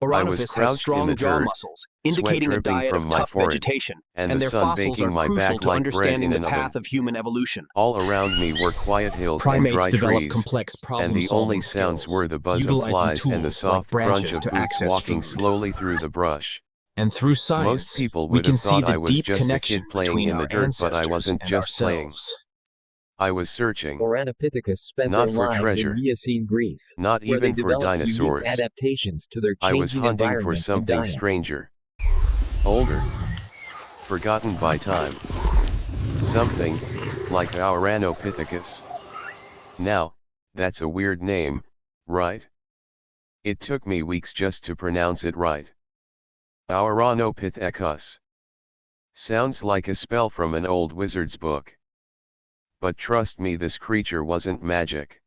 I was Ouranopithecus has crouched in strong the jaw dirt, muscles, sweat indicating a dripping diet from of my tough forehead, vegetation, and and the their sun fossils baking are my crucial back to like bread understanding in the an path oven. of human evolution. All around me were quiet hills and Primates dry develop trees, complex and the only problem-solving sounds skills, were the buzz of utilizing flies and the tools like soft crunch branches of to boots access walking food. slowly through the brush. And through Most science, people we would can have see thought the I was deep just a connection kid playing between in the our dirt, but I ancestors wasn't and just playing. ourselves. I was searching. Ouranopithecus spent Not their for lives in treasure. Miocene Greece, Not where they even for developed unique dinosaurs. adaptations to their I was changing hunting for environment and something diet. stranger. Older. Forgotten by time. Something, like Ouranopithecus. Now, that's a weird name, right? It took me weeks just to pronounce it right. Ouranopithecus. Sounds like a spell from an old wizard's book. But trust me, this creature wasn't magic.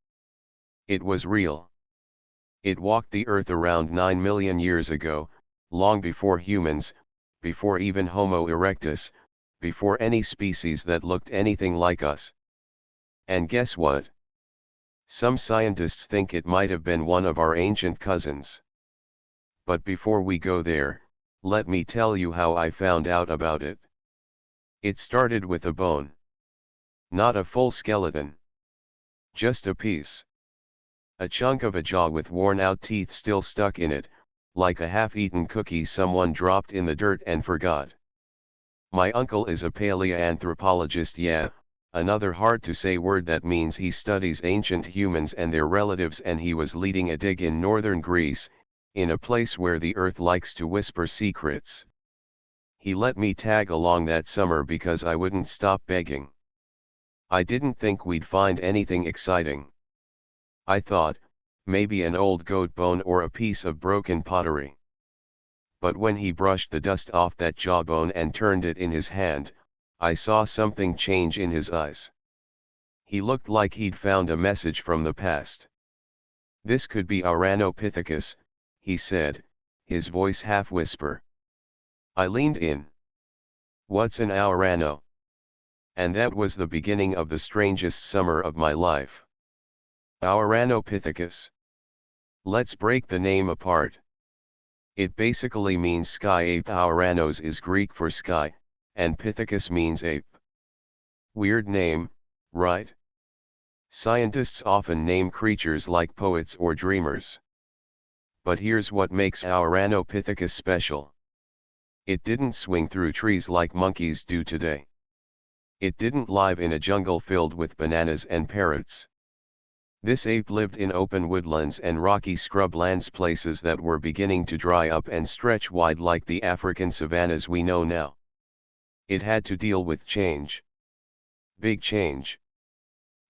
It was real. It walked the earth around 9 million years ago, long before humans, before even Homo erectus, before any species that looked anything like us. And guess what? Some scientists think it might have been one of our ancient cousins. But before we go there, let me tell you how I found out about it. It started with a bone. Not a full skeleton. Just a piece. A chunk of a jaw with worn-out teeth still stuck in it, like a half-eaten cookie someone dropped in the dirt and forgot. My uncle is a paleoanthropologist, yeah, another hard-to-say word that means he studies ancient humans and their relatives, and he was leading a dig in northern Greece, in a place where the earth likes to whisper secrets. He let me tag along that summer because I wouldn't stop begging. I didn't think we'd find anything exciting. I thought, maybe an old goat bone or a piece of broken pottery. But when he brushed the dust off that jawbone and turned it in his hand, I saw something change in his eyes. He looked like he'd found a message from the past. "This could be Ouranopithecus," he said, his voice half-whisper. I leaned in. "What's an Ourano?" And that was the beginning of the strangest summer of my life. Ouranopithecus. Let's break the name apart. It basically means sky ape. Ouranos is Greek for sky, and Pithecus means ape. Weird name, right? Scientists often name creatures like poets or dreamers. But here's what makes Ouranopithecus special. It didn't swing through trees like monkeys do today. It didn't live in a jungle filled with bananas and parrots. This ape lived in open woodlands and rocky scrublands, places that were beginning to dry up and stretch wide like the African savannas we know now. It had to deal with change. Big change.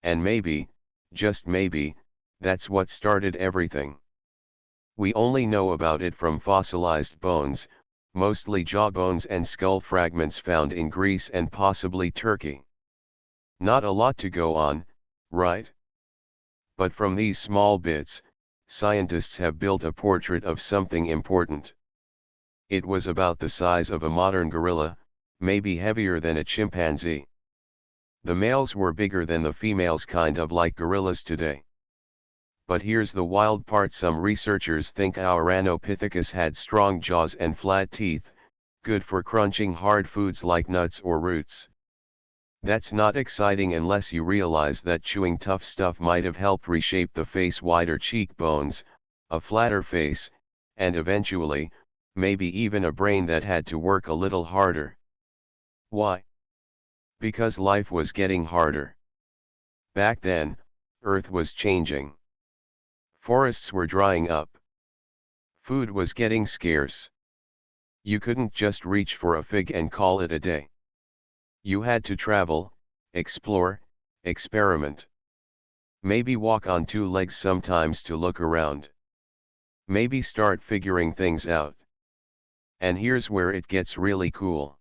And maybe, just maybe, that's what started everything. We only know about it from fossilized bones, mostly jawbones and skull fragments found in Greece and possibly Turkey. Not a lot to go on, right? But from these small bits, scientists have built a portrait of something important. It was about the size of a modern gorilla, maybe heavier than a chimpanzee. The males were bigger than the females, kind of like gorillas today. But here's the wild part: some researchers think Ouranopithecus had strong jaws and flat teeth, good for crunching hard foods like nuts or roots. That's not exciting unless you realize that chewing tough stuff might have helped reshape the face: wider cheekbones, a flatter face, and eventually, maybe even a brain that had to work a little harder. Why? Because life was getting harder. Back then, Earth was changing. Forests were drying up. Food was getting scarce. You couldn't just reach for a fig and call it a day. You had to travel, explore, experiment. Maybe walk on two legs sometimes to look around. Maybe start figuring things out. And here's where it gets really cool.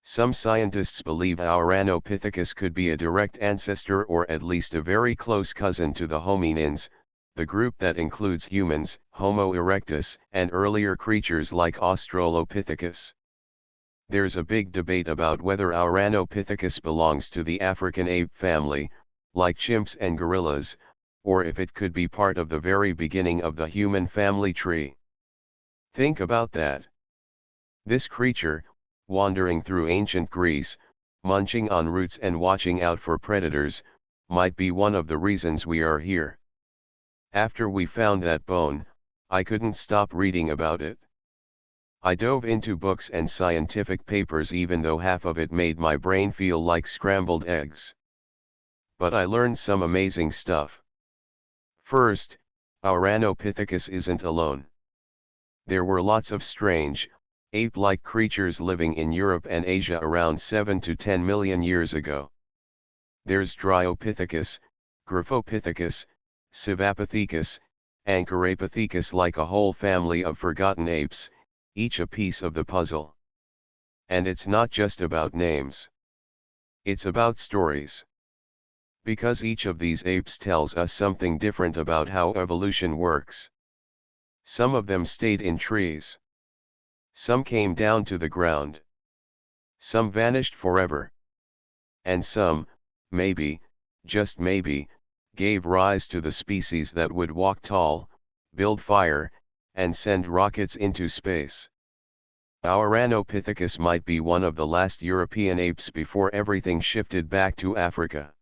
Some scientists believe Ouranopithecus could be a direct ancestor, or at least a very close cousin to the hominins, the group that includes humans, Homo erectus, and earlier creatures like Australopithecus. There's a big debate about whether Ouranopithecus belongs to the African ape family, like chimps and gorillas, or if it could be part of the very beginning of the human family tree. Think about that. This creature, wandering through ancient Greece, munching on roots and watching out for predators, might be one of the reasons we are here. After we found that bone, I couldn't stop reading about it. I dove into books and scientific papers even though half of it made my brain feel like scrambled eggs. But I learned some amazing stuff. First, Ouranopithecus isn't alone. There were lots of strange, ape-like creatures living in Europe and Asia around 7 to 10 million years ago. There's Dryopithecus, Graphopithecus, Savapithecus, and Carapithecus, like a whole family of forgotten apes, each a piece of the puzzle. And it's not just about names. It's about stories. Because each of these apes tells us something different about how evolution works. Some of them stayed in trees. Some came down to the ground. Some vanished forever. And some, maybe, just maybe, gave rise to the species that would walk tall, build fire, and send rockets into space. Ouranopithecus might be one of the last European apes before everything shifted back to Africa.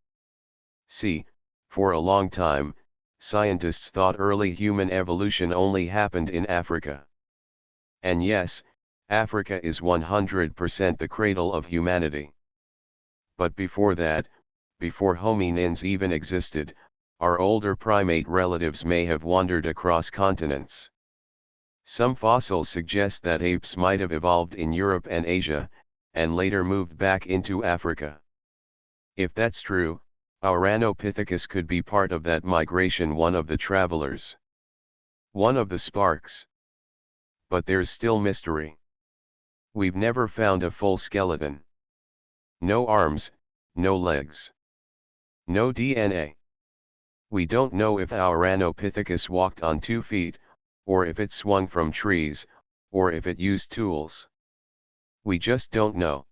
See, for a long time, scientists thought early human evolution only happened in Africa. And yes, Africa is 100% the cradle of humanity. But before that, before hominins even existed, our older primate relatives may have wandered across continents. Some fossils suggest that apes might have evolved in Europe and Asia, and later moved back into Africa. If that's true, Ouranopithecus could be part of that migration, one of the travelers. One of the sparks. But there's still mystery. We've never found a full skeleton. No arms, no legs. No DNA. We don't know if Ouranopithecus walked on 2 feet, or if it swung from trees, or if it used tools. We just don't know.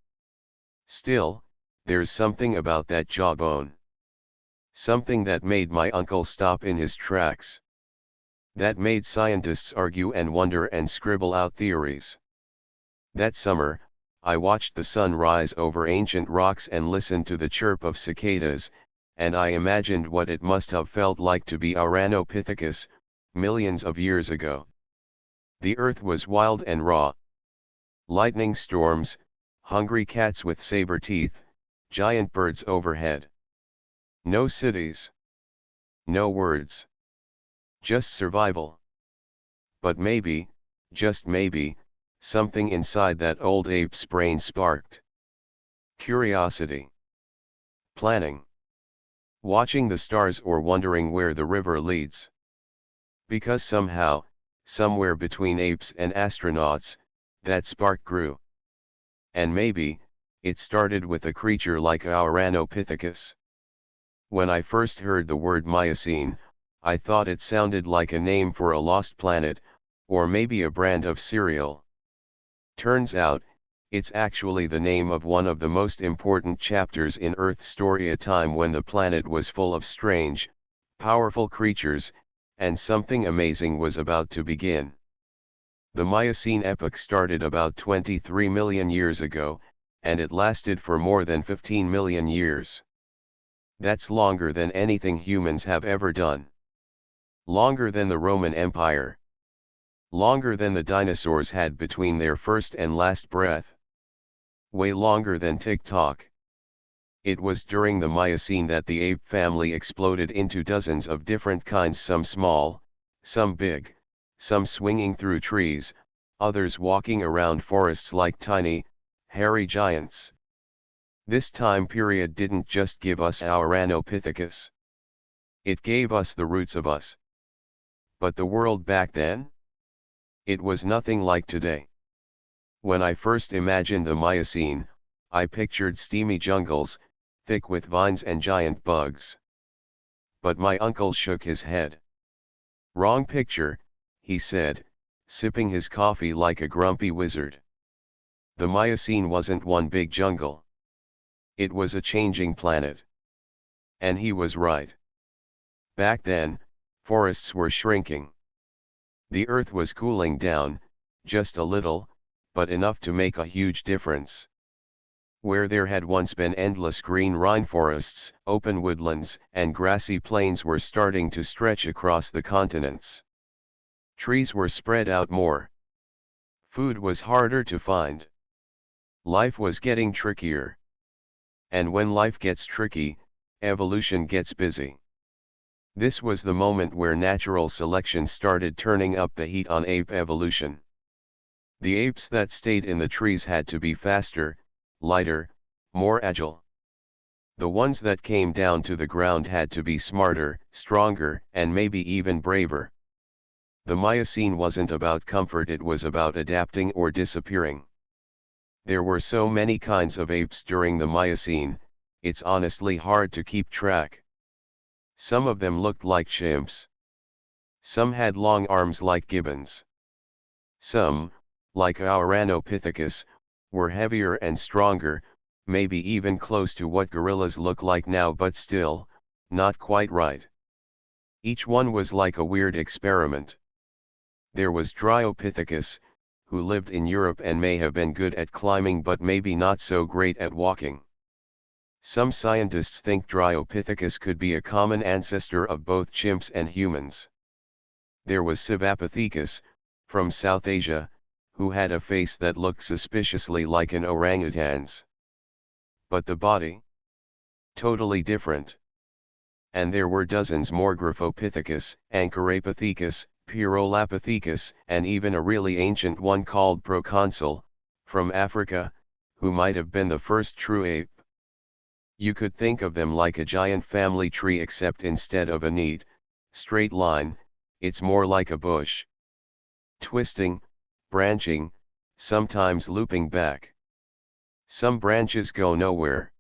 Still, there's something about that jawbone. Something that made my uncle stop in his tracks. That made scientists argue and wonder and scribble out theories. That summer, I watched the sun rise over ancient rocks and listened to the chirp of cicadas, and I imagined what it must have felt like to be Ouranopithecus, millions of years ago. The earth was wild and raw. Lightning storms, hungry cats with saber teeth, giant birds overhead. No cities. No words. Just survival. But maybe, just maybe, something inside that old ape's brain sparked. Curiosity. Planning. Watching the stars or wondering where the river leads. Because somehow, somewhere between apes and astronauts, that spark grew. And maybe, it started with a creature like Ouranopithecus. When I first heard the word Miocene, I thought it sounded like a name for a lost planet, or maybe a brand of cereal. Turns out, it's actually the name of one of the most important chapters in Earth's story, a time when the planet was full of strange, powerful creatures, and something amazing was about to begin. The Miocene epoch started about 23 million years ago, and it lasted for more than 15 million years. That's longer than anything humans have ever done. Longer than the Roman Empire. Longer than the dinosaurs had between their first and last breath. Way longer than TikTok. It was during the Miocene that the ape family exploded into dozens of different kinds, some small, some big, some swinging through trees, others walking around forests like tiny, hairy giants. This time period didn't just give us Ouranopithecus. It gave us the roots of us. But the world back then? It was nothing like today. When I first imagined the Miocene, I pictured steamy jungles, thick with vines and giant bugs. But my uncle shook his head. Wrong picture, he said, sipping his coffee like a grumpy wizard. The Miocene wasn't one big jungle. It was a changing planet. And he was right. Back then, forests were shrinking. The earth was cooling down, just a little, but enough to make a huge difference. Where there had once been endless green rainforests, open woodlands, and grassy plains were starting to stretch across the continents. Trees were spread out more. Food was harder to find. Life was getting trickier. And when life gets tricky, evolution gets busy. This was the moment where natural selection started turning up the heat on ape evolution. The apes that stayed in the trees had to be faster, lighter, more agile. The ones that came down to the ground had to be smarter, stronger, and maybe even braver. The Miocene wasn't about comfort, it was about adapting or disappearing. There were so many kinds of apes during the Miocene, it's honestly hard to keep track. Some of them looked like chimps. Some had long arms like gibbons. Some, like Ouranopithecus, were heavier and stronger, maybe even close to what gorillas look like now, but still, not quite right. Each one was like a weird experiment. There was Dryopithecus, who lived in Europe and may have been good at climbing but maybe not so great at walking. Some scientists think Dryopithecus could be a common ancestor of both chimps and humans. There was SavageTouch, from South Asia, who had a face that looked suspiciously like an orangutan's. But the body? Totally different. And there were dozens more: Graphopithecus, Anchorapithecus, Pyrolapithecus, and even a really ancient one called Proconsul, from Africa, who might have been the first true ape. You could think of them like a giant family tree, except instead of a neat, straight line, it's more like a bush. Twisting, branching, sometimes looping back. Some branches go nowhere.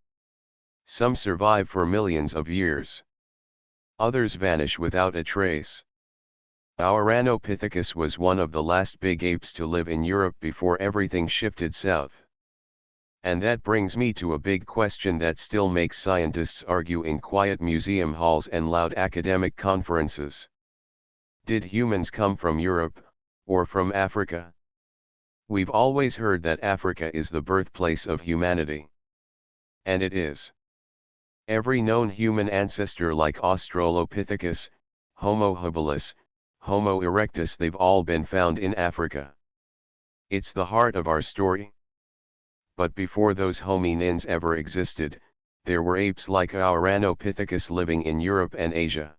Some survive for millions of years. Others vanish without a trace. Ouranopithecus was one of the last big apes to live in Europe before everything shifted south. And that brings me to a big question that still makes scientists argue in quiet museum halls and loud academic conferences. Did humans come from Europe, or from Africa? We've always heard that Africa is the birthplace of humanity. And it is. Every known human ancestor, like Australopithecus, Homo habilis, Homo erectus, they've all been found in Africa. It's the heart of our story. But before those hominins ever existed, there were apes like Ouranopithecus living in Europe and Asia.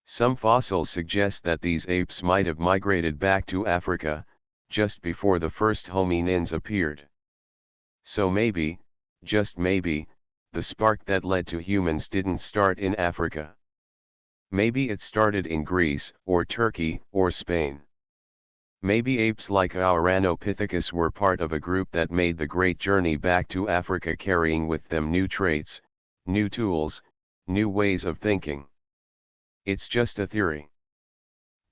Some fossils suggest that these apes might have migrated back to Africa, just before the first hominins appeared. So maybe, just maybe, the spark that led to humans didn't start in Africa. Maybe it started in Greece, or Turkey, or Spain. Maybe apes like Ouranopithecus were part of a group that made the great journey back to Africa, carrying with them new traits, new tools, new ways of thinking. It's just a theory.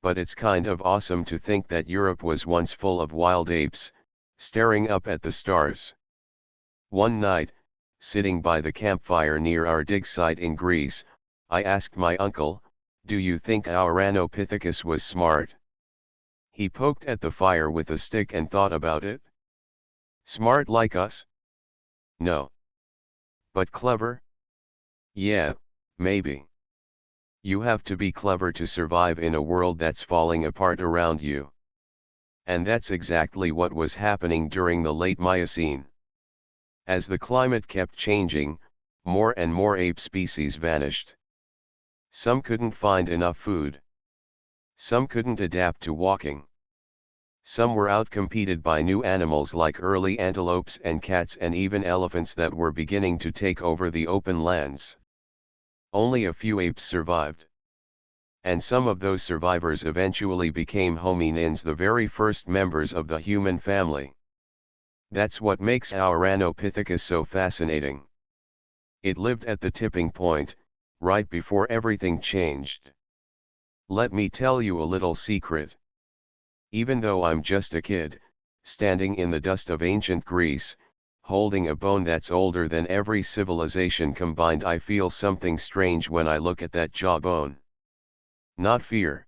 But it's kind of awesome to think that Europe was once full of wild apes, staring up at the stars. One night, sitting by the campfire near our dig site in Greece, I asked my uncle, "Do you think Ouranopithecus was smart?" He poked at the fire with a stick and thought about it. Smart like us? No. But clever? Yeah, maybe. You have to be clever to survive in a world that's falling apart around you. And that's exactly what was happening during the late Miocene. As the climate kept changing, more and more ape species vanished. Some couldn't find enough food. Some couldn't adapt to walking. Some were outcompeted by new animals like early antelopes and cats, and even elephants that were beginning to take over the open lands. Only a few apes survived. And some of those survivors eventually became hominins, the very first members of the human family. That's what makes Ouranopithecus so fascinating. It lived at the tipping point, right before everything changed. Let me tell you a little secret. Even though I'm just a kid, standing in the dust of ancient Greece, holding a bone that's older than every civilization combined, I feel something strange when I look at that jawbone. Not fear.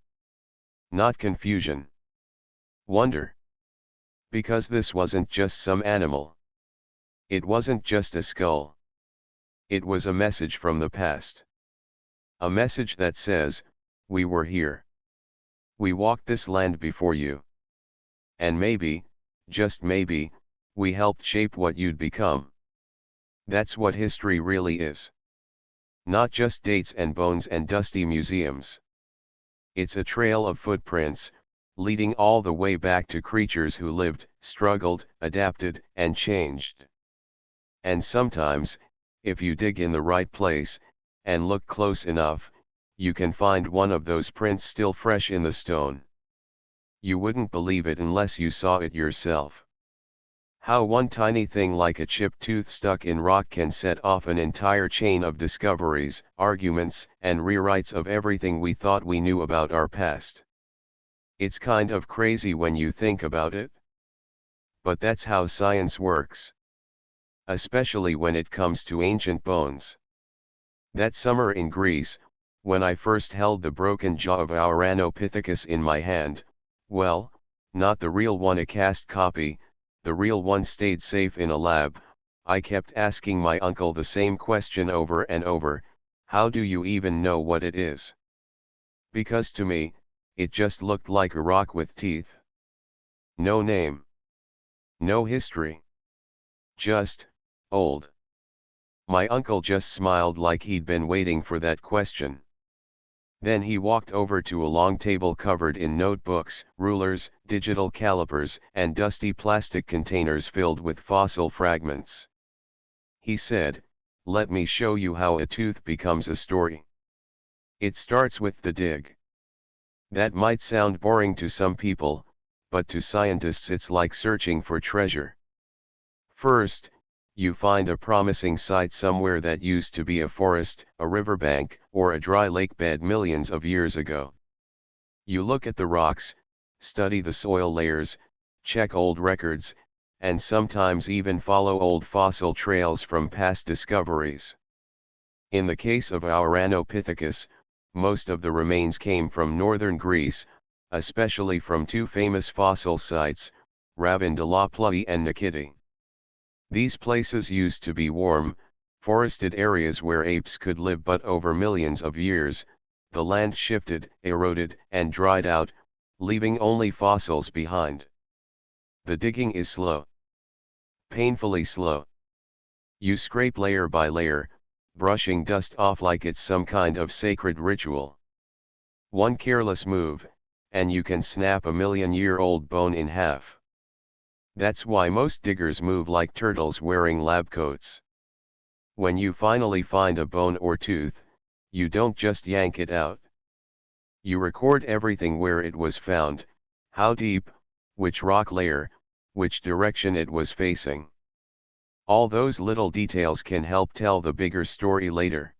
Not confusion. Wonder. Because this wasn't just some animal. It wasn't just a skull. It was a message from the past. A message that says, we were here. We walked this land before you. And maybe, just maybe, we helped shape what you'd become. That's what history really is. Not just dates and bones and dusty museums. It's a trail of footprints, leading all the way back to creatures who lived, struggled, adapted, and changed. And sometimes, if you dig in the right place, and look close enough, you can find one of those prints still fresh in the stone. You wouldn't believe it unless you saw it yourself. How one tiny thing like a chipped tooth stuck in rock can set off an entire chain of discoveries, arguments, and rewrites of everything we thought we knew about our past. It's kind of crazy when you think about it. But that's how science works. Especially when it comes to ancient bones. That summer in Greece, when I first held the broken jaw of Ouranopithecus in my hand, well, not the real one, a cast copy, the real one stayed safe in a lab. I kept asking my uncle the same question over and over: how do you even know what it is? Because to me, it just looked like a rock with teeth. No name. No history. Just, old. My uncle just smiled like he'd been waiting for that question. Then he walked over to a long table covered in notebooks, rulers, digital calipers, and dusty plastic containers filled with fossil fragments. He said, "Let me show you how a tooth becomes a story. It starts with the dig." That might sound boring to some people, but to scientists it's like searching for treasure. First, you find a promising site somewhere that used to be a forest, a riverbank, or a dry lake bed millions of years ago. You look at the rocks, study the soil layers, check old records, and sometimes even follow old fossil trails from past discoveries. In the case of Ouranopithecus, most of the remains came from northern Greece, especially from two famous fossil sites, Ravindalaplui and Nikiti. These places used to be warm, forested areas where apes could live, but over millions of years, the land shifted, eroded, and dried out, leaving only fossils behind. The digging is slow. Painfully slow. You scrape layer by layer, brushing dust off like it's some kind of sacred ritual. One careless move, and you can snap a million-year-old bone in half. That's why most diggers move like turtles wearing lab coats. When you finally find a bone or tooth, you don't just yank it out. You record everything: where it was found, how deep, which rock layer, which direction it was facing. All those little details can help tell the bigger story later.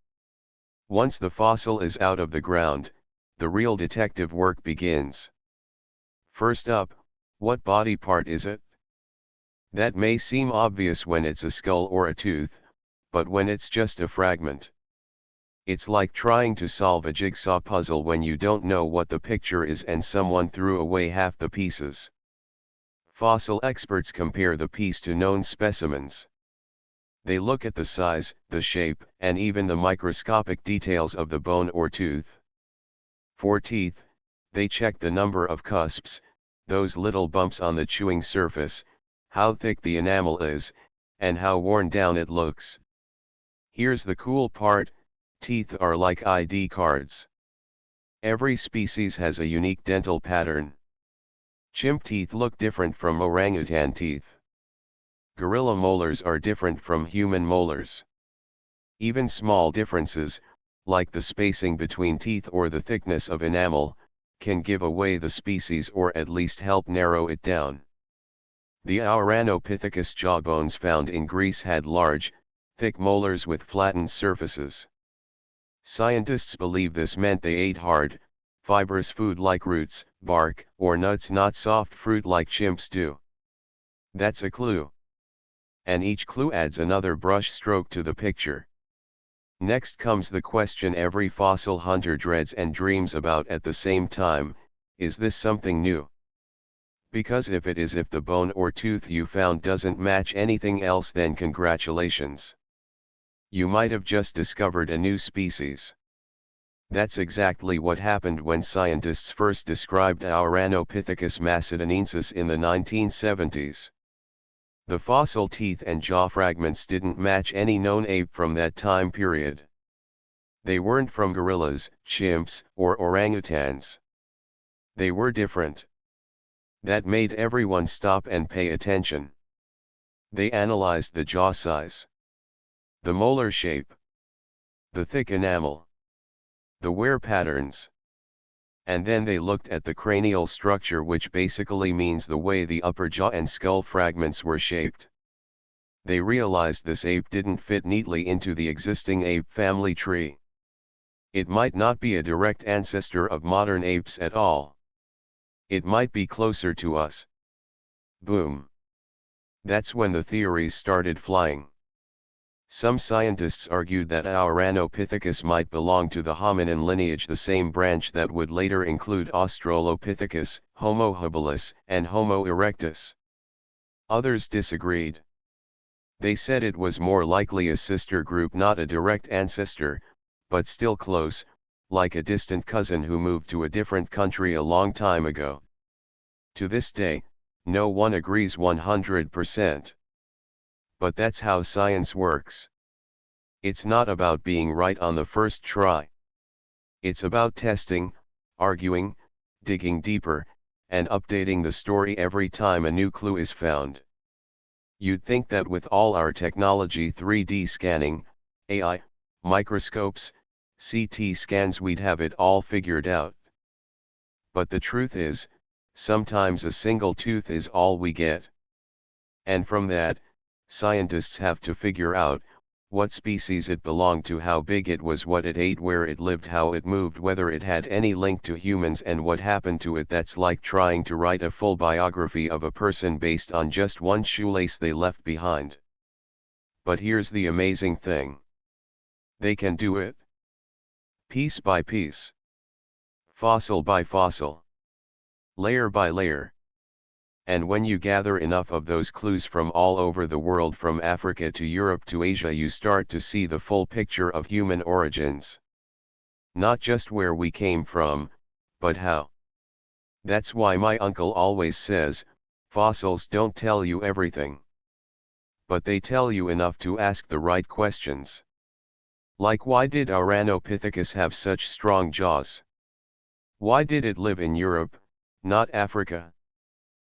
Once the fossil is out of the ground, the real detective work begins. First up, what body part is it? That may seem obvious when it's a skull or a tooth, but when it's just a fragment, it's like trying to solve a jigsaw puzzle when you don't know what the picture is and someone threw away half the pieces. Fossil experts compare the piece to known specimens. They look at the size, the shape, and even the microscopic details of the bone or tooth. For teeth, they check the number of cusps, those little bumps on the chewing surface, how thick the enamel is, and how worn down it looks. Here's the cool part: teeth are like ID cards. Every species has a unique dental pattern. Chimp teeth look different from orangutan teeth. Gorilla molars are different from human molars. Even small differences, like the spacing between teeth or the thickness of enamel, can give away the species or at least help narrow it down. The Ouranopithecus jawbones found in Greece had large, thick molars with flattened surfaces. Scientists believe this meant they ate hard, fibrous food like roots, bark, or nuts, not soft fruit like chimps do. That's a clue. And each clue adds another brush stroke to the picture. Next comes the question every fossil hunter dreads and dreams about at the same time: is this something new? Because if the bone or tooth you found doesn't match anything else, then congratulations. You might have just discovered a new species. That's exactly what happened when scientists first described Ouranopithecus macedonensis in the 1970s. The fossil teeth and jaw fragments didn't match any known ape from that time period. They weren't from gorillas, chimps, or orangutans. They were different. That made everyone stop and pay attention. They analyzed the jaw size, the molar shape, the thick enamel, the wear patterns. And then they looked at the cranial structure, which basically means the way the upper jaw and skull fragments were shaped. They realized this ape didn't fit neatly into the existing ape family tree. It might not be a direct ancestor of modern apes at all. It might be closer to us. Boom. That's when the theories started flying. Some scientists argued that Ouranopithecus might belong to the hominin lineage, the same branch that would later include Australopithecus, Homo habilis, and Homo erectus. Others disagreed. They said it was more likely a sister group, not a direct ancestor, but still close, like a distant cousin who moved to a different country a long time ago. To this day, no one agrees 100%. But that's how science works. It's not about being right on the first try. It's about testing, arguing, digging deeper, and updating the story every time a new clue is found. You'd think that with all our technology, 3D scanning, AI, microscopes, CT scans, we'd have it all figured out. But the truth is, sometimes a single tooth is all we get. And from that, scientists have to figure out what species it belonged to, how big it was, what it ate, where it lived, how it moved, whether it had any link to humans, and what happened to it. That's like trying to write a full biography of a person based on just one shoelace they left behind. But here's the amazing thing. They can do it. Piece by piece. Fossil by fossil. Layer by layer. And when you gather enough of those clues from all over the world, from Africa to Europe to Asia, you start to see the full picture of human origins. Not just where we came from, but how. That's why my uncle always says, fossils don't tell you everything. But they tell you enough to ask the right questions. Like, why did Ouranopithecus have such strong jaws? Why did it live in Europe, not Africa?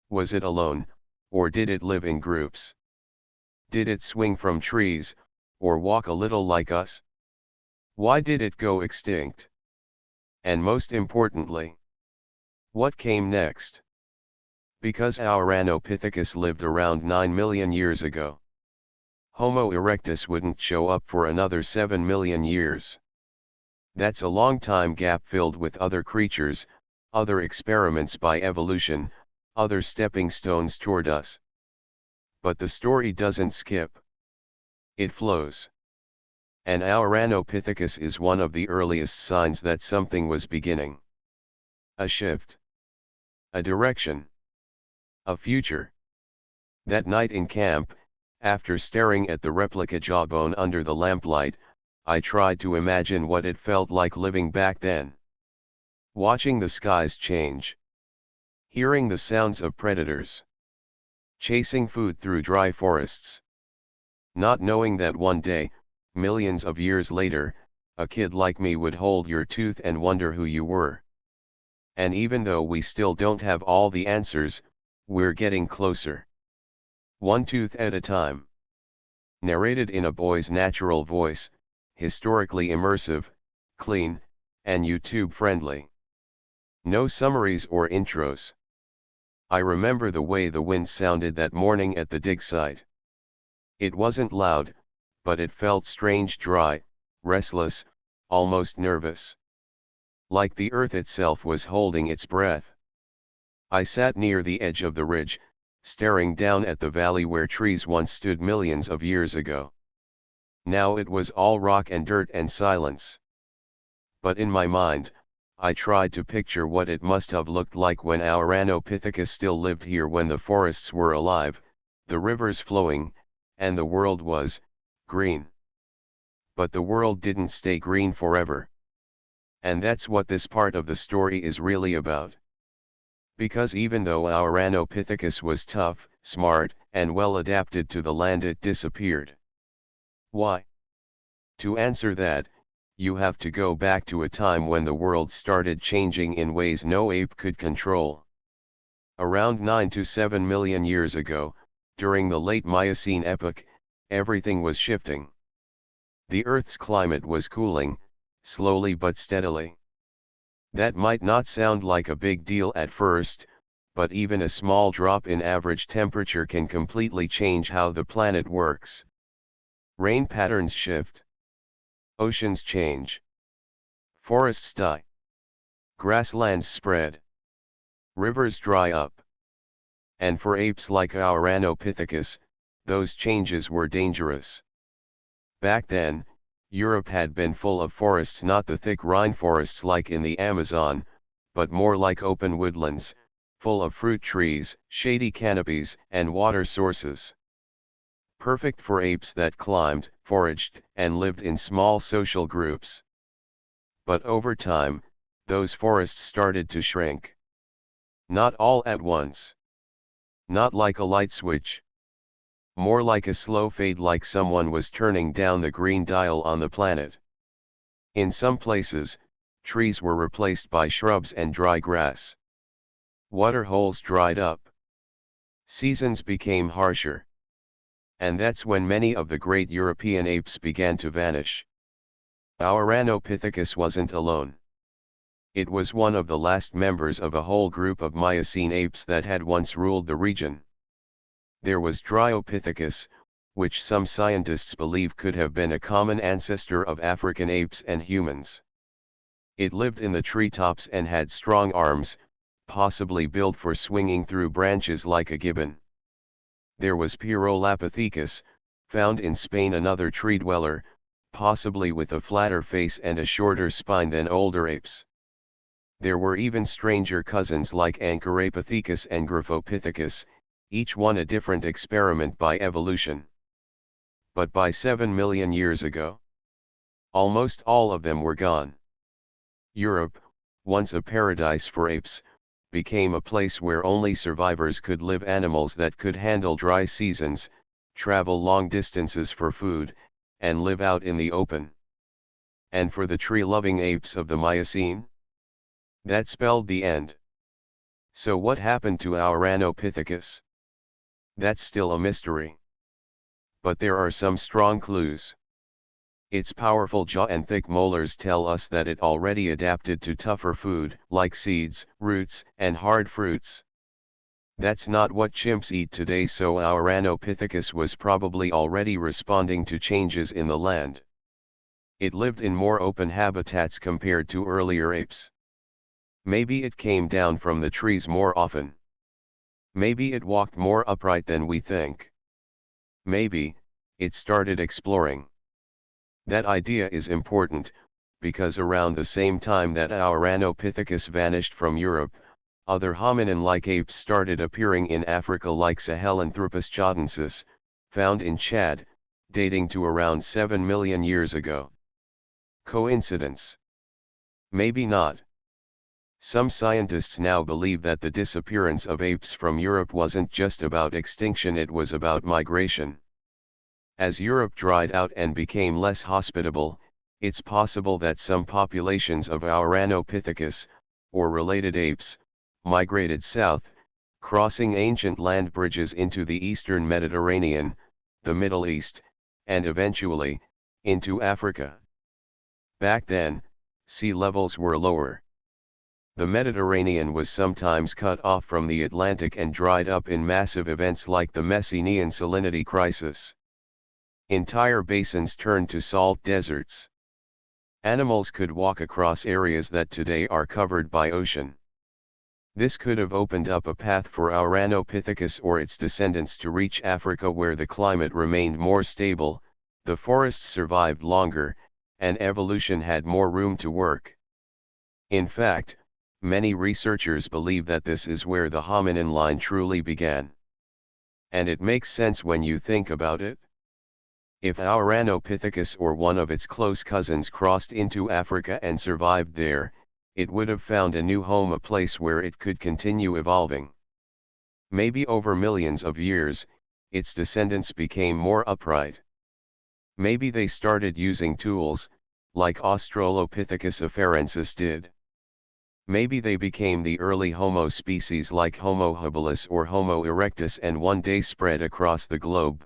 Was it alone, or did it live in groups? Did it swing from trees, or walk a little like us? Why did it go extinct? And most importantly, what came next? Because Ouranopithecus lived around 9 million years ago. Homo erectus wouldn't show up for another 7 million years. That's a long time gap filled with other creatures, other experiments by evolution, other stepping stones toward us. But the story doesn't skip. It flows. And Ouranopithecus is one of the earliest signs that something was beginning. A shift. A direction. A future. That night in camp, after staring at the replica jawbone under the lamplight, I tried to imagine what it felt like living back then. Watching the skies change. Hearing the sounds of predators. Chasing food through dry forests. Not knowing that one day, millions of years later, a kid like me would hold your tooth and wonder who you were. And even though we still don't have all the answers, we're getting closer. One tooth at a time. Narrated in a boy's natural voice, historically immersive, clean, and YouTube friendly. No summaries or intros. I remember the way the wind sounded that morning at the dig site. It wasn't loud, but it felt strange, dry, restless, almost nervous. Like the earth itself was holding its breath. I sat near the edge of the ridge, staring down at the valley where trees once stood millions of years ago. Now it was all rock and dirt and silence. But in my mind, I tried to picture what it must have looked like when Ouranopithecus still lived here, when the forests were alive, the rivers flowing, and the world was green. But the world didn't stay green forever. And that's what this part of the story is really about. Because even though Ouranopithecus was tough, smart, and well adapted to the land, it disappeared. Why? To answer that, you have to go back to a time when the world started changing in ways no ape could control. Around 9 to 7 million years ago, during the late Miocene epoch, everything was shifting. The Earth's climate was cooling, slowly but steadily. That might not sound like a big deal at first, but even a small drop in average temperature can completely change how the planet works. Rain patterns shift. Oceans change. Forests die. Grasslands spread. Rivers dry up. And for apes like Ouranopithecus, those changes were dangerous. Back then, Europe had been full of forests, not the thick rainforests like in the Amazon, but more like open woodlands, full of fruit trees, shady canopies, and water sources. Perfect for apes that climbed, foraged, and lived in small social groups. But over time, those forests started to shrink. Not all at once. Not like a light switch. More like a slow fade, like someone was turning down the green dial on the planet. In some places, trees were replaced by shrubs and dry grass. Water holes dried up. Seasons became harsher. And that's when many of the great European apes began to vanish. Ouranopithecus wasn't alone. It was one of the last members of a whole group of Miocene apes that had once ruled the region. There was Dryopithecus, which some scientists believe could have been a common ancestor of African apes and humans. It lived in the treetops and had strong arms, possibly built for swinging through branches like a gibbon. There was Ouranopithecus, found in Spain, another tree dweller, possibly with a flatter face and a shorter spine than older apes. There were even stranger cousins like Anchorapithecus and Graphopithecus, each one a different experiment by evolution. But by 7 million years ago, almost all of them were gone. Europe, once a paradise for apes, became a place where only survivors could live, animals that could handle dry seasons, travel long distances for food, and live out in the open. And for the tree-loving apes of the Miocene, that spelled the end. So what happened to Ouranopithecus? That's still a mystery. But there are some strong clues. Its powerful jaw and thick molars tell us that it already adapted to tougher food, like seeds, roots, and hard fruits. That's not what chimps eat today, so Ouranopithecus was probably already responding to changes in the land. It lived in more open habitats compared to earlier apes. Maybe it came down from the trees more often. Maybe it walked more upright than we think. Maybe it started exploring. That idea is important, because around the same time that Ouranopithecus vanished from Europe, other hominin-like apes started appearing in Africa, like Sahelanthropus chodensis, found in Chad, dating to around 7 million years ago. Coincidence? Maybe not. Some scientists now believe that the disappearance of apes from Europe wasn't just about extinction, it was about migration. As Europe dried out and became less hospitable, it's possible that some populations of Ouranopithecus, or related apes, migrated south, crossing ancient land bridges into the eastern Mediterranean, the Middle East, and eventually, into Africa. Back then, sea levels were lower. The Mediterranean was sometimes cut off from the Atlantic and dried up in massive events like the Messinian salinity crisis. Entire basins turned to salt deserts. Animals could walk across areas that today are covered by ocean. This could have opened up a path for Ouranopithecus or its descendants to reach Africa, where the climate remained more stable, the forests survived longer, and evolution had more room to work. In fact, many researchers believe that this is where the hominin line truly began. And it makes sense when you think about it. If Ouranopithecus or one of its close cousins crossed into Africa and survived there, it would have found a new home, a place where it could continue evolving. Maybe over millions of years, its descendants became more upright. Maybe they started using tools, like Australopithecus afarensis did. Maybe they became the early Homo species like Homo habilis or Homo erectus and one day spread across the globe.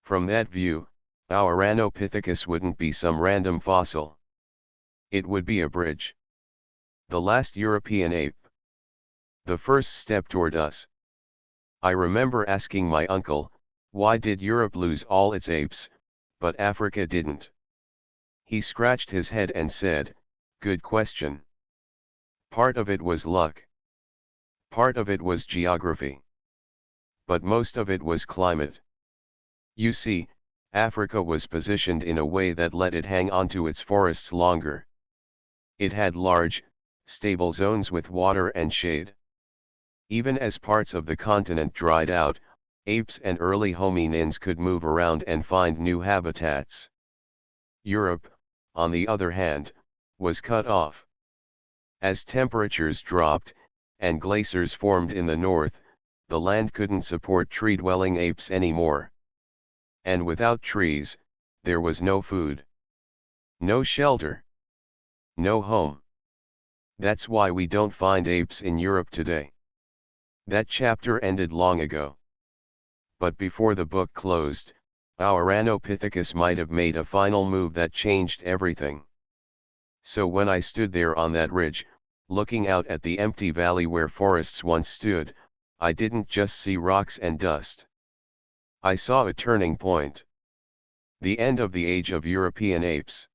From that view, Ouranopithecus wouldn't be some random fossil. It would be a bridge. The last European ape. The first step toward us. I remember asking my uncle, why did Europe lose all its apes, but Africa didn't? He scratched his head and said, good question. Part of it was luck. Part of it was geography. But most of it was climate. You see, Africa was positioned in a way that let it hang onto its forests longer. It had large, stable zones with water and shade. Even as parts of the continent dried out, apes and early hominins could move around and find new habitats. Europe, on the other hand, was cut off. As temperatures dropped, and glaciers formed in the north, the land couldn't support tree-dwelling apes anymore. And without trees, there was no food. No shelter. No home. That's why we don't find apes in Europe today. That chapter ended long ago. But before the book closed, Ouranopithecus might have made a final move that changed everything. So when I stood there on that ridge, looking out at the empty valley where forests once stood, I didn't just see rocks and dust. I saw a turning point. The end of the age of European apes.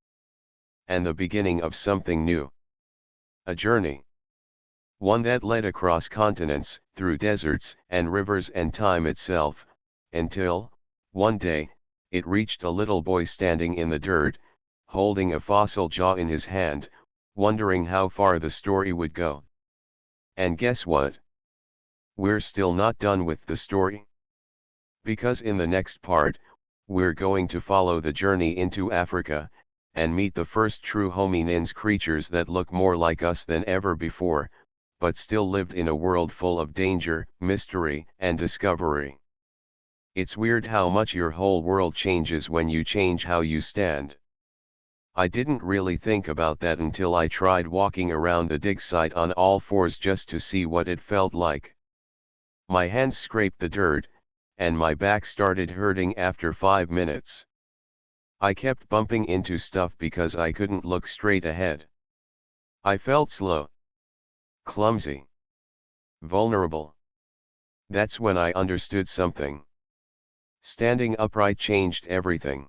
And the beginning of something new. A journey. One that led across continents, through deserts and rivers and time itself, until, one day, it reached a little boy standing in the dirt, holding a fossil jaw in his hand, wondering how far the story would go. And guess what? We're still not done with the story. Because in the next part, we're going to follow the journey into Africa, and meet the first true hominins, creatures that look more like us than ever before, but still lived in a world full of danger, mystery, and discovery. It's weird how much your whole world changes when you change how you stand. I didn't really think about that until I tried walking around the dig site on all fours just to see what it felt like. My hands scraped the dirt, and my back started hurting after 5 minutes. I kept bumping into stuff because I couldn't look straight ahead. I felt slow. Clumsy. Vulnerable. That's when I understood something. Standing upright changed everything.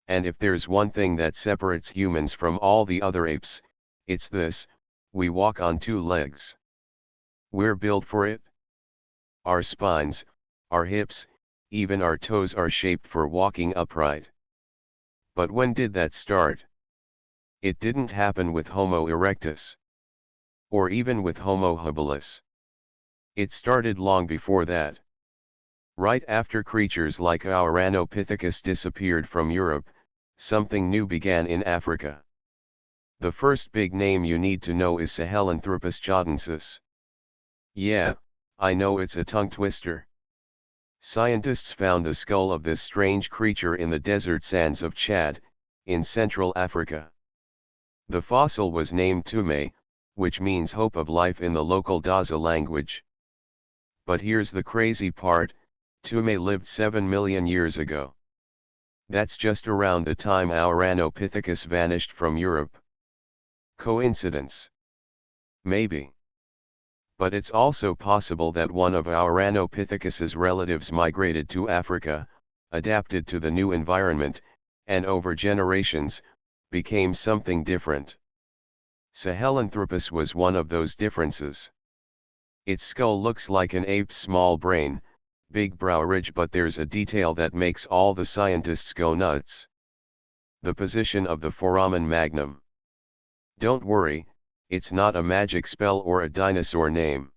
And if there's one thing that separates humans from all the other apes, it's this: we walk on two legs. We're built for it. Our spines, our hips, even our toes are shaped for walking upright. But when did that start? It didn't happen with Homo erectus. Or even with Homo habilis. It started long before that. Right after creatures like Ouranopithecus disappeared from Europe, something new began in Africa. The first big name you need to know is Sahelanthropus jodensis. Yeah, I know it's a tongue twister. Scientists found the skull of this strange creature in the desert sands of Chad, in Central Africa. The fossil was named Tume, which means hope of life in the local Daza language. But here's the crazy part: Tume lived 7 million years ago. That's just around the time Ouranopithecus vanished from Europe. Coincidence? Maybe. But it's also possible that one of Ouranopithecus's relatives migrated to Africa, adapted to the new environment, and over generations, became something different. Sahelanthropus was one of those differences. Its skull looks like an ape's small brain, big brow ridge, but there's a detail that makes all the scientists go nuts. The position of the foramen magnum. Don't worry, It's not a magic spell or a dinosaur name.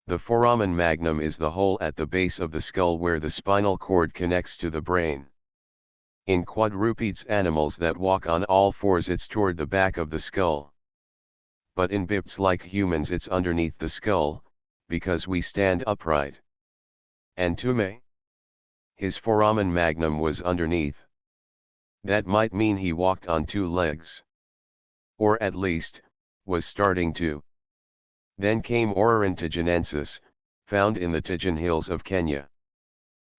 The foramen magnum is the hole at the base of the skull where the spinal cord connects to the brain. In quadrupeds, animals that walk on all fours, it's toward the back of the skull. But in bipeds like humans, it's underneath the skull, because we stand upright. And Tume? His foramen magnum was underneath. That might mean he walked on two legs. Or at least, was starting to. Then came Ouranopithecus, found in the Tijan Hills of Kenya.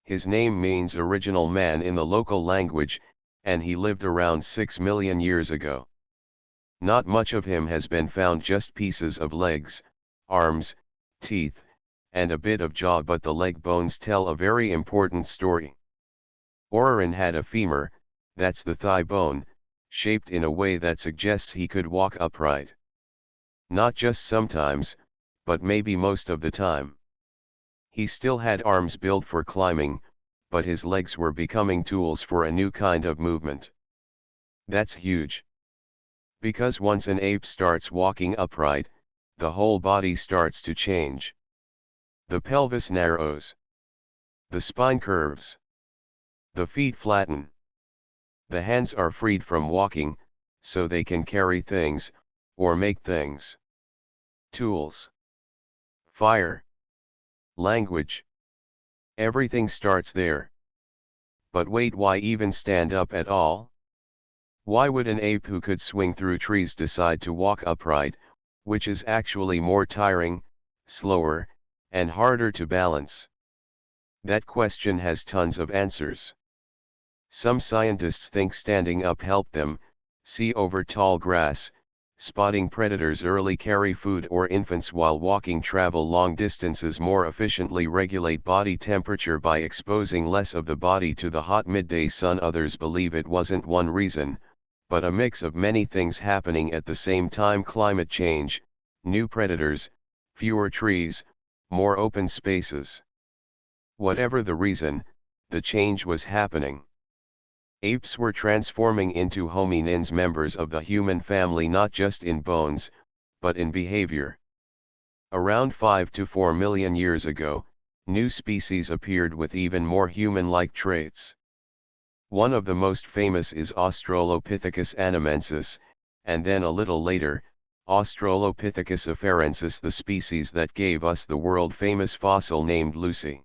His name means original man in the local language, and he lived around 6 million years ago. Not much of him has been found, just pieces of legs, arms, teeth, and a bit of jaw, but the leg bones tell a very important story. Ouran had a femur, that's the thigh bone, shaped in a way that suggests he could walk upright. Not just sometimes, but maybe most of the time. He still had arms built for climbing, but his legs were becoming tools for a new kind of movement. That's huge. Because once an ape starts walking upright, the whole body starts to change. The pelvis narrows. The spine curves. The feet flatten. The hands are freed from walking, so they can carry things, or make things. Tools. Fire. Language. Everything starts there. But wait, why even stand up at all? Why would an ape who could swing through trees decide to walk upright, which is actually more tiring, slower, and harder to balance? That question has tons of answers. Some scientists think standing up helped them see over tall grass, spotting predators early, carry food, or infants while walking, travel long distances more efficiently, regulate body temperature by exposing less of the body to the hot midday sun. Others believe it wasn't one reason, but a mix of many things happening at the same time: climate change, new predators, fewer trees, more open spaces. Whatever the reason, the change was happening. Apes were transforming into hominins, members of the human family, not just in bones, but in behavior. Around 5 to 4 million years ago, new species appeared with even more human-like traits. One of the most famous is Australopithecus anamensis, and then a little later, Australopithecus afarensis, the species that gave us the world-famous fossil named Lucy.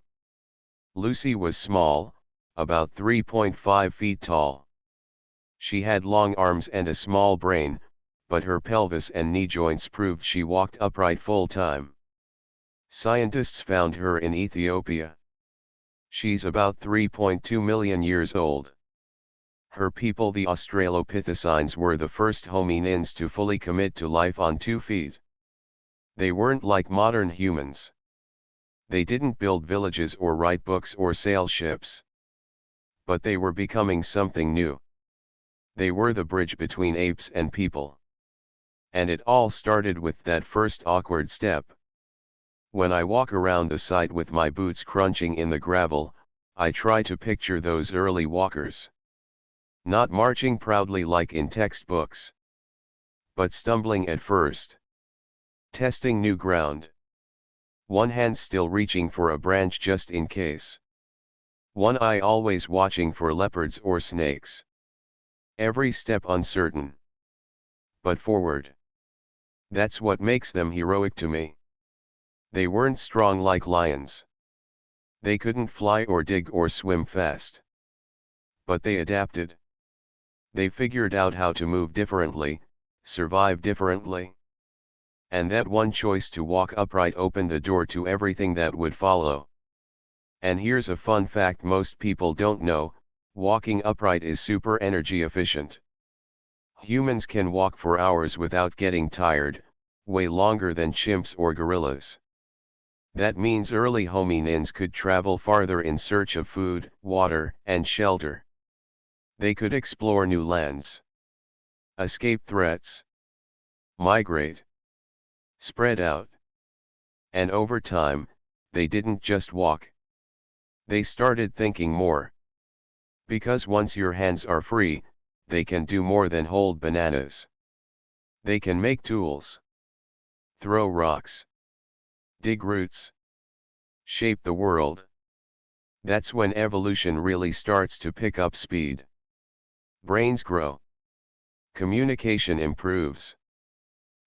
Lucy was small, about 3.5 feet tall. She had long arms and a small brain, but her pelvis and knee joints proved she walked upright full time. Scientists found her in Ethiopia. She's about 3.2 million years old. Her people, the Australopithecines, were the first hominins to fully commit to life on 2 feet. They weren't like modern humans. They didn't build villages or write books or sail ships. But they were becoming something new. They were the bridge between apes and people. And it all started with that first awkward step. When I walk around the site with my boots crunching in the gravel, I try to picture those early walkers. Not marching proudly like in textbooks, but stumbling at first. Testing new ground. One hand still reaching for a branch just in case. One eye always watching for leopards or snakes. Every step uncertain. But forward. That's what makes them heroic to me. They weren't strong like lions. They couldn't fly or dig or swim fast. But they adapted. They figured out how to move differently, survive differently. And that one choice to walk upright opened the door to everything that would follow. And here's a fun fact most people don't know: walking upright is super energy efficient. Humans can walk for hours without getting tired, way longer than chimps or gorillas. That means early hominins could travel farther in search of food, water, and shelter. They could explore new lands, escape threats, migrate, spread out. And over time, they didn't just walk. They started thinking more. Because once your hands are free, they can do more than hold bananas. They can make tools, throw rocks, dig roots, shape the world. That's when evolution really starts to pick up speed. Brains grow. Communication improves.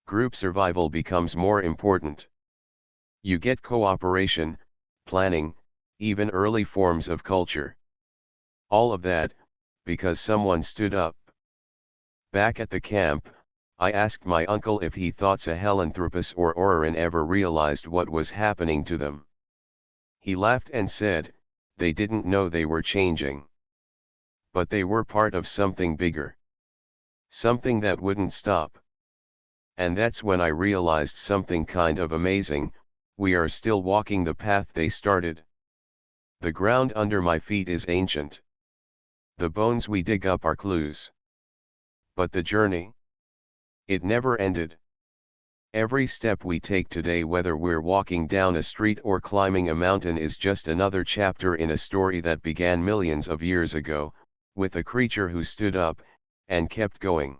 Group survival becomes more important. You get cooperation, planning, even early forms of culture. All of that, because someone stood up. Back at the camp, I asked my uncle if he thought Sahelanthropus or Ouran ever realized what was happening to them. He laughed and said, they didn't know they were changing. But they were part of something bigger. Something that wouldn't stop. And that's when I realized something kind of amazing: we are still walking the path they started. The ground under my feet is ancient. The bones we dig up are clues. But the journey? It never ended. Every step we take today, whether we're walking down a street or climbing a mountain, is just another chapter in a story that began millions of years ago, with a creature who stood up, and kept going.